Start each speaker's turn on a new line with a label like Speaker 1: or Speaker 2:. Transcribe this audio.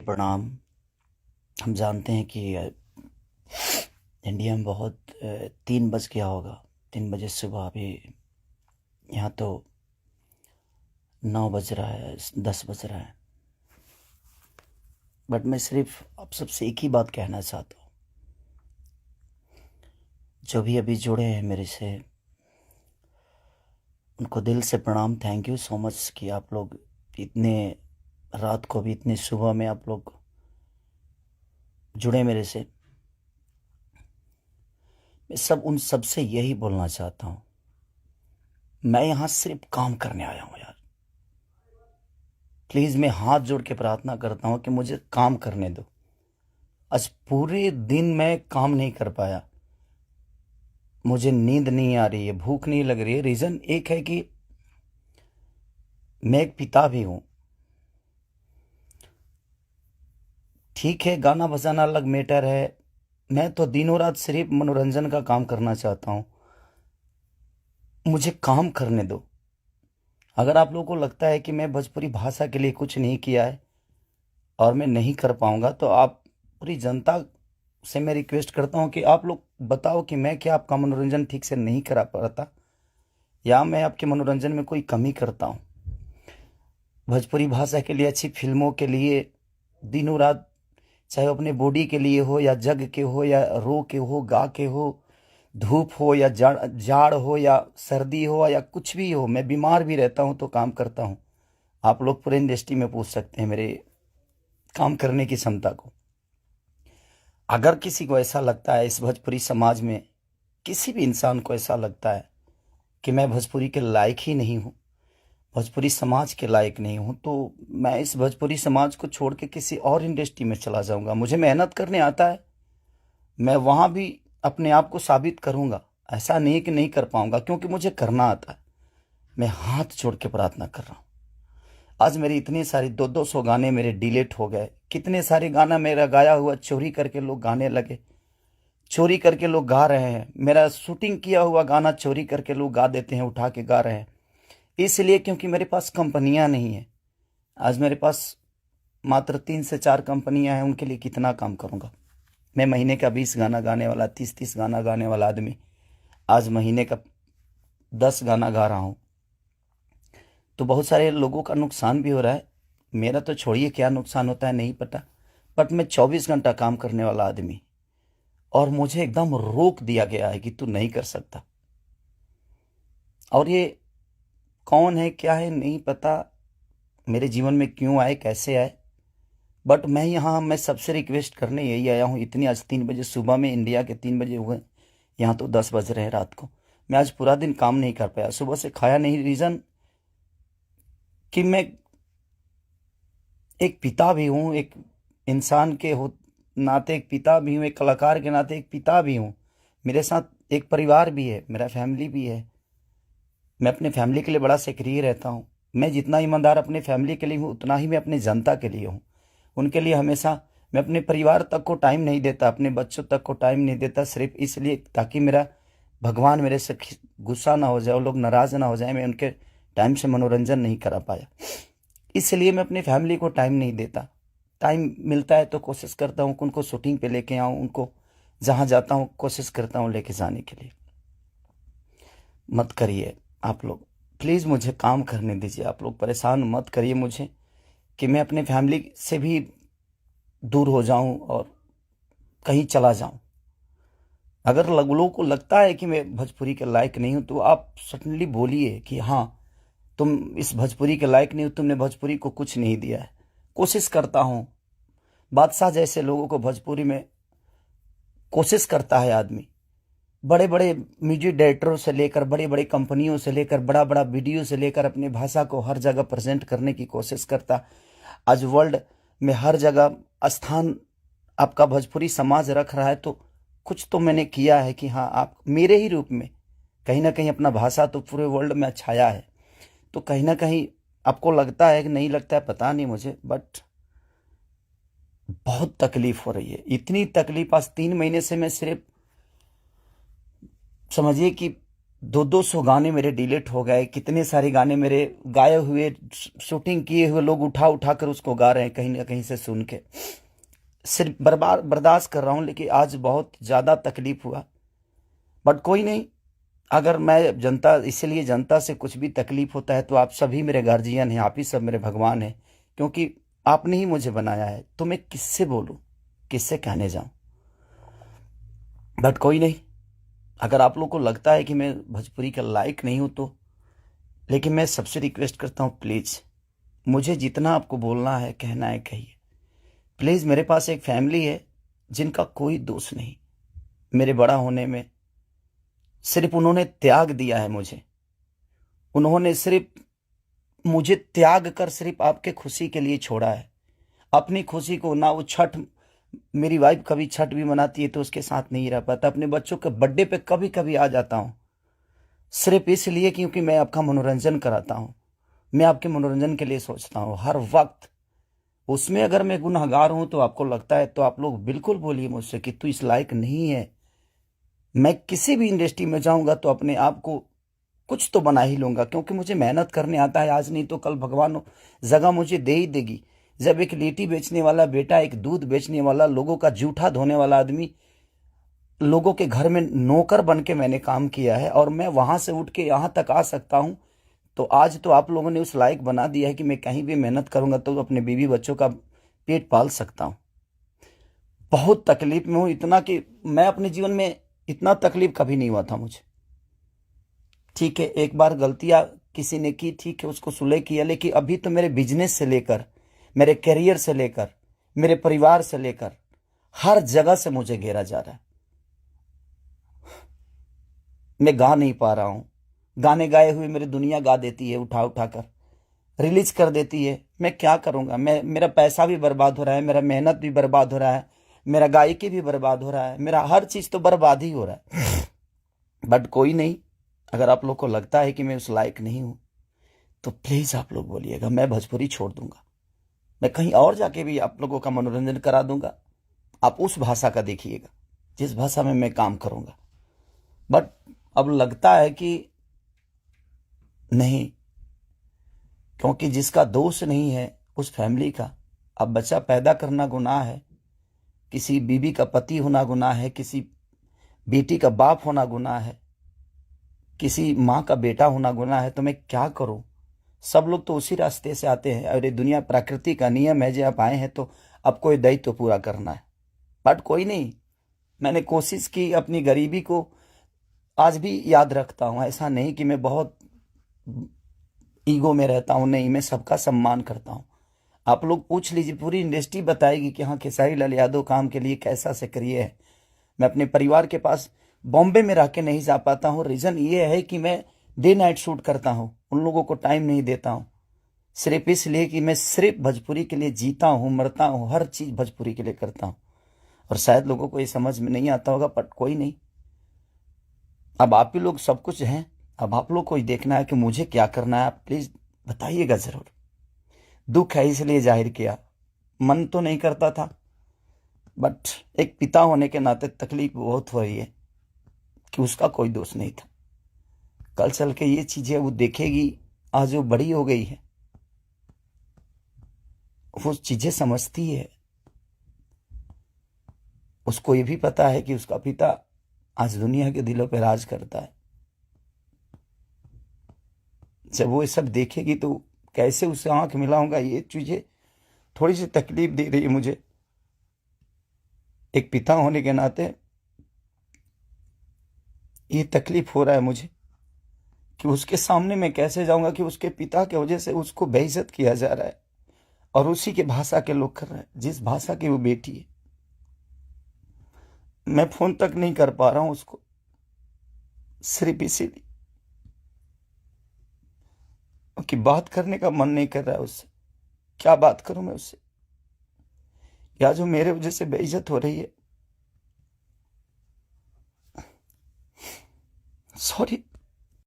Speaker 1: प्रणाम। हम जानते हैं कि इंडिया में बहुत 3 बज गया होगा। 3 बजे सुबह। अभी यहाँ तो 9 बज रहा है, 10 बज रहा है। बट मैं सिर्फ आप सबसे एक ही बात कहना चाहता हूँ। जो भी अभी जुड़े हैं मेरे से, उनको दिल से प्रणाम। थैंक यू सो मच कि आप लोग इतने रात को भी, इतने सुबह में आप लोग जुड़े मेरे से। मैं उन सब से यही बोलना चाहता हूँ, मैं यहाँ सिर्फ काम करने आया हूँ यार। प्लीज़ मैं हाथ जोड़ के प्रार्थना करता हूँ कि मुझे काम करने दो। आज पूरे दिन मैं काम नहीं कर पाया। मुझे नींद नहीं आ रही है, भूख नहीं लग रही है। रीज़न एक है कि मैं एक पिता भी हूँ। ठीक है, गाना बजाना अलग मैटर है। मैं तो दिनों रात सिर्फ मनोरंजन का काम करना चाहता हूँ। मुझे काम करने दो। अगर आप लोगों को लगता है कि मैं भोजपुरी भाषा के लिए कुछ नहीं किया है और मैं नहीं कर पाऊंगा, तो आप पूरी जनता से मैं रिक्वेस्ट करता हूं कि आप लोग बताओ कि मैं क्या आपका मनोरंजन ठीक से नहीं करा पाता, या मैं आपके मनोरंजन में कोई कमी करता हूं। भोजपुरी भाषा के लिए, अच्छी फिल्मों के लिए दिनों रात, चाहे वो अपने बॉडी के लिए हो या जग के हो या रो के हो, गा के हो, धूप हो या जाड़ जाड़ हो या सर्दी हो या कुछ भी हो, मैं बीमार भी रहता हूं तो काम करता हूं। आप लोग पूरे इंडस्ट्री में पूछ सकते हैं मेरे काम करने की क्षमता को। अगर किसी को ऐसा लगता है, इस भोजपुरी समाज में किसी भी इंसान को ऐसा लगता है कि मैं भोजपुरी के लायक ही नहीं हूँ, भोजपुरी समाज के लायक नहीं हूँ, तो मैं इस भोजपुरी समाज को छोड़ के किसी और इंडस्ट्री में चला जाऊंगा। मुझे मेहनत करने आता है, मैं वहां भी अपने आप को साबित करूंगा। ऐसा नहीं कि नहीं कर पाऊंगा, क्योंकि मुझे करना आता है। मैं हाथ जोड़ के प्रार्थना कर रहा हूँ। आज मेरी इतनी सारी 200 गाने मेरे डिलीट हो गए। कितने सारे गाना मेरा गाया हुआ चोरी करके लोग गाने लगे, चोरी करके लोग गा रहे हैं। मेरा शूटिंग किया हुआ गाना चोरी करके लोग गा देते हैं, उठा के गा रहे हैं। इसलिए क्योंकि मेरे पास कंपनियां नहीं है। आज मेरे पास मात्र 3 से 4 कंपनियां हैं। उनके लिए कितना काम करूंगा मैं? महीने का 20 गाना गाने वाला, 30 गाना गाने वाला आदमी आज महीने का 10 गाना गा रहा हूं। तो बहुत सारे लोगों का नुकसान भी हो रहा है। मेरा तो छोड़िए, क्या नुकसान होता है नहीं पता। बट मैं 24 घंटा काम करने वाला आदमी, और मुझे एकदम रोक दिया गया है कि तू नहीं कर सकता। और ये कौन है, क्या है, नहीं पता। मेरे जीवन में क्यों आए, कैसे आए। बट मैं सबसे रिक्वेस्ट करने यही आया हूँ। इतनी आज 3 बजे सुबह में, इंडिया के 3 बजे हुए, यहाँ तो 10 बज रहे हैं रात को। मैं आज पूरा दिन काम नहीं कर पाया, सुबह से खाया नहीं। रीज़न कि मैं एक पिता भी हूँ, एक इंसान के हो नाते एक पिता भी हूँ, एक कलाकार के नाते एक पिता भी हूँ। मेरे साथ एक परिवार भी है, मेरा फैमिली भी है। मैं अपने फैमिली के लिए बड़ा सक्रिय रहता हूँ। मैं जितना ईमानदार अपने फैमिली के लिए हूँ, उतना ही मैं अपने जनता के लिए हूँ। उनके लिए हमेशा मैं अपने परिवार तक को टाइम नहीं देता, अपने बच्चों तक को टाइम नहीं देता, सिर्फ इसलिए ताकि मेरा भगवान मेरे से गुस्सा ना हो जाए, वो लोग नाराज ना हो जाए। मैं उनके टाइम से मनोरंजन नहीं करा पाया, इसलिए मैं अपनी फैमिली को टाइम नहीं देता। टाइम मिलता है तो कोशिश करता हूँ कि उनको शूटिंग पे लेके आऊँ, उनको जहाँ जाता हूँ कोशिश करता हूँ लेके जाने के लिए। मत करिए आप लोग, प्लीज़ मुझे काम करने दीजिए। आप लोग परेशान मत करिए मुझे कि मैं अपने फैमिली से भी दूर हो जाऊं और कहीं चला जाऊं। अगर लोगों को लगता है कि मैं भोजपुरी के लायक नहीं हूं, तो आप सडनली बोलिए कि हाँ, तुम इस भोजपुरी के लायक नहीं हो, तुमने भोजपुरी को कुछ नहीं दिया है। कोशिश करता हूं। बादशाह जैसे लोगों को भोजपुरी में कोशिश करता है आदमी। बड़े बड़े म्यूजिक डायरेक्टरों से लेकर, बड़े बड़े कंपनियों से लेकर, बड़ा बड़ा वीडियो से लेकर अपनी भाषा को हर जगह प्रेजेंट करने की कोशिश करता। आज वर्ल्ड में हर जगह स्थान आपका भोजपुरी समाज रख रहा है, तो कुछ तो मैंने किया है कि हाँ, आप मेरे ही रूप में कहीं ना कहीं अपना भाषा तो पूरे वर्ल्ड में छाया है। तो कहीं ना कहीं आपको लगता है कि नहीं लगता है, पता नहीं मुझे, बट बहुत तकलीफ हो रही है। इतनी तकलीफ आज 3 महीने से मैं सिर्फ समझिए कि 200 गाने मेरे डिलीट हो गए, कितने सारे गाने मेरे गाए हुए, शूटिंग किए हुए लोग उठा उठा कर उसको गा रहे हैं कहीं ना कहीं से सुन के। सिर्फ बर्बाद बर्दाश्त कर रहा हूं, लेकिन आज बहुत ज्यादा तकलीफ हुआ। बट कोई नहीं, अगर मैं जनता, इसलिए जनता से कुछ भी तकलीफ होता है तो आप सभी मेरे गार्जियन हैं, आप ही सब मेरे भगवान हैं, क्योंकि आपने ही मुझे बनाया है। तो मैं किससे बोलूं, किससे कहने जाऊं। बट कोई नहीं, अगर आप लोग को लगता है कि मैं भोजपुरी का लायक नहीं हूं तो, लेकिन मैं सबसे रिक्वेस्ट करता हूं, प्लीज मुझे जितना आपको बोलना है, कहना है, कहिए। प्लीज, मेरे पास एक फैमिली है जिनका कोई दोष नहीं मेरे बड़ा होने में। सिर्फ उन्होंने त्याग दिया है मुझे, उन्होंने सिर्फ मुझे त्याग कर सिर्फ आपके खुशी के लिए छोड़ा है। अपनी खुशी को ना, वो छठ, मेरी वाइफ कभी छठ भी मनाती है तो उसके साथ नहीं रह पाता। अपने बच्चों के बर्थडे पे कभी कभी आ जाता हूं, सिर्फ इसलिए क्योंकि मैं आपका मनोरंजन कराता हूं। मैं आपके मनोरंजन के लिए सोचता हूं हर वक्त। उसमें अगर मैं गुनहगार हूं तो आपको लगता है तो आप लोग बिल्कुल बोलिए मुझसे कि तू इस लायक नहीं है। मैं किसी भी इंडस्ट्री में जाऊंगा तो अपने आप को कुछ तो बना ही लूंगा, क्योंकि मुझे मेहनत करने आता है। आज नहीं तो कल भगवान जगह मुझे दे ही देगी। जब एक लिट्टी बेचने वाला बेटा, एक दूध बेचने वाला, लोगों का जूठा धोने वाला आदमी, लोगों के घर में नौकर बन के मैंने काम किया है और मैं वहां से उठ के यहां तक आ सकता हूं, तो आज तो आप लोगों ने उस लायक बना दिया है कि मैं कहीं भी मेहनत करूंगा तो अपने बीवी बच्चों का पेट पाल सकता हूं। बहुत तकलीफ में हूं, इतना कि मैं अपने जीवन में इतना तकलीफ कभी नहीं हुआ था मुझे। ठीक है, एक बार गलतियां किसी ने की, ठीक है, उसको सुलह किया, लेकिन अभी तो मेरे बिजनेस से लेकर, मेरे करियर से लेकर, मेरे परिवार से लेकर हर जगह से मुझे घेरा जा रहा है। मैं गा नहीं पा रहा हूं। गाने गाए हुए मेरी दुनिया गा देती है, उठा उठा कर रिलीज कर देती है। मैं क्या करूंगा, मेरा पैसा भी बर्बाद हो रहा है, मेरा मेहनत भी बर्बाद हो रहा है, मेरा गायकी भी बर्बाद हो रहा है, मेरा हर चीज तो बर्बाद ही हो रहा है। बट कोई नहीं, अगर आप लोग को लगता है कि मैं उस लायक नहीं हूं तो प्लीज आप लोग बोलिएगा, मैं भोजपुरी छोड़ दूंगा। मैं कहीं और जाके भी आप लोगों का मनोरंजन करा दूंगा। आप उस भाषा का देखिएगा जिस भाषा में मैं काम करूंगा। बट अब लगता है कि नहीं, क्योंकि जिसका दोष नहीं है उस फैमिली का, अब बच्चा पैदा करना गुनाह है, किसी बीवी का पति होना गुनाह है, किसी बेटी का बाप होना गुनाह है, किसी माँ का बेटा होना गुनाह है। तो मैं क्या करूं। सब लोग तो उसी रास्ते से आते हैं और ये दुनिया प्रकृति का नियम है, जो आप आए हैं तो आपको ये दायित्व पूरा करना है। बट कोई नहीं, मैंने कोशिश की, अपनी गरीबी को आज भी याद रखता हूं। ऐसा नहीं कि मैं बहुत ईगो में रहता हूं, नहीं, मैं सबका सम्मान करता हूं। आप लोग पूछ लीजिए, पूरी इंडस्ट्री बताएगी कि हाँ, खेसारी लाल यादव काम के लिए कैसा से करिए है। मैं अपने परिवार के पास बॉम्बे में रह के नहीं जा पाता हूँ। रीजन ये है कि मैं डे नाइट शूट करता हूँ, उन लोगों को टाइम नहीं देता हूँ, सिर्फ इसलिए कि मैं सिर्फ भोजपुरी के लिए जीता हूँ, मरता हूँ, हर चीज भोजपुरी के लिए करता हूँ। और शायद लोगों को ये समझ में नहीं आता होगा, बट कोई नहीं, अब आप ही लोग सब कुछ हैं। अब आप लोग को ही देखना है कि मुझे क्या करना है। आप प्लीज बताइएगा जरूर। दुख है इसलिए जाहिर किया, मन तो नहीं करता था, बट एक पिता होने के नाते तकलीफ बहुत हो रही है कि उसका कोई दोष नहीं था। कल चल के ये चीजें वो देखेगी, आज वो बड़ी हो गई है, वो चीजें समझती है। उसको ये भी पता है कि उसका पिता आज दुनिया के दिलों पे राज करता है। जब वो ये सब देखेगी तो कैसे उससे आंख मिलाऊंगा, ये चीजें थोड़ी सी तकलीफ दे रही है मुझे। एक पिता होने के नाते ये तकलीफ हो रहा है मुझे कि उसके सामने मैं कैसे जाऊंगा कि उसके पिता की वजह से उसको बेइज्जत किया जा रहा है और उसी के भाषा के लोग कर रहे हैं, जिस भाषा की वो बेटी है। मैं फोन तक नहीं कर पा रहा हूं उसको, सिर्फ इसीलिए कि बात करने का मन नहीं कर रहा है उससे। क्या बात करूं मैं उससे, या जो मेरे वजह से बेइज्जत हो रही है। सॉरी।